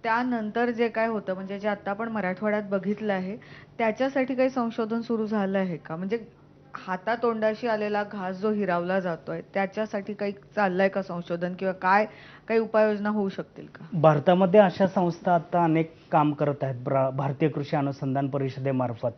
त्यानंतर जे काय होतं म्हणजे जे आता आपण मराठवाड्यात बघितलं आहे, त्याच्यासाठी काही संशोधन सुरू झालं आहे का? म्हणजे हातातोंडाशी आलेला घास जो हिरावला जातोय, त्याच्यासाठी काही चाललंय का संशोधन किंवा काय काही उपाययोजना होऊ शकतील का? भारतामध्ये अशा संस्था आता अनेक काम करत आहेत भारतीय कृषी अनुसंधान परिषदेमार्फत,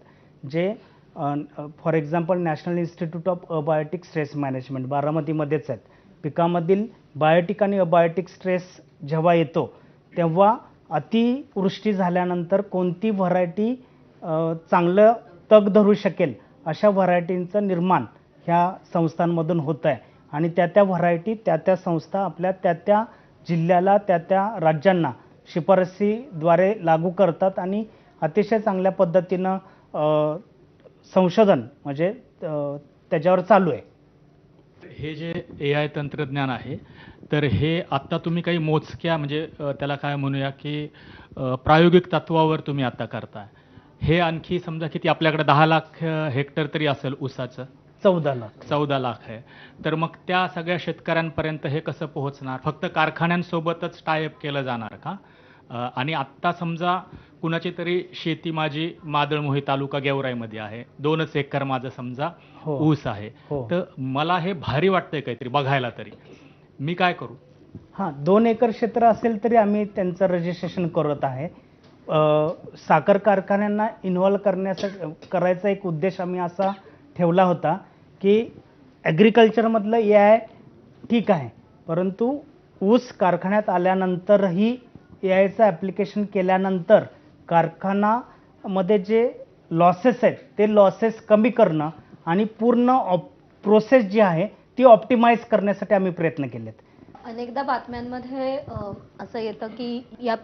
जे for example national institute of abiotic stress management बारामतीमध्येच आहेत. पिकामधील बायोटिक आणि अबायोटिक स्ट्रेस जेव्हा येतो तेव्हा अतिवृष्टी झाल्यानंतर कोणती व्हरायटी चांगलं तग धरू शकेल अशा व्हरायटींचं निर्माण ह्या संस्थांमधून होतं आहे. आणि त्या व्हरायटी त्या संस्था आपल्या त्या जिल्ह्याला त्या राज्यांना शिफारसीद्वारे लागू करतात आणि अतिशय चांगल्या पद्धतीनं संशोधन म्हणजे त्याच्यावर चालू आहे. हे जे AI तंत्रज्ञान आहे, तर हे आत्ता तुम्ही काही मोजक्या म्हणजे त्याला काय म्हणूया की प्रायोगिक तत्वावर तुम्ही आता करताय. हे आणखी समजा किती आपल्याकडे 10 लाख हेक्टर तरी असेल ऊसाचं? 14 लाख. 14 लाख आहे. तर मग त्या सगळ्या शेतकऱ्यांपर्यंत हे कसं पोहोचणार? फक्त कारखान्यांसोबतच टायअप केलं जाणार का? आणि आत्ता समजा कुणाची तरी शेती माझी मादळमोही तालुका गेवराईमध्ये आहे, 2च एकर माझं समजा ऊस आहे. तर मला हे भारी वाटतंय काहीतरी बघायला तरी. मी काय करू? हां, 2 एकर क्षेत्र असेल तरी आम्ही त्यांचं रजिस्ट्रेशन करत आहे. साखर कारखान्यांना इन्व्हॉल्व करायचा एक उद्देश आम्ही असा ठेवला होता की ॲग्रिकल्चरमधलं AI ठीक आहे, परंतु ऊस कारखान्यात आल्यानंतरही AIचं ॲप्लिकेशन केल्यानंतर कारखानामध्ये जे लॉसेस आहेत ते लॉसेस कमी करणं आणि पूर्ण प्रोसेस जी आहे ती ऑप्टिमाइज करण्यासाठी आम्ही प्रयत्न केलेत. अनेकदा बातम्यांमध्ये असं येतं की या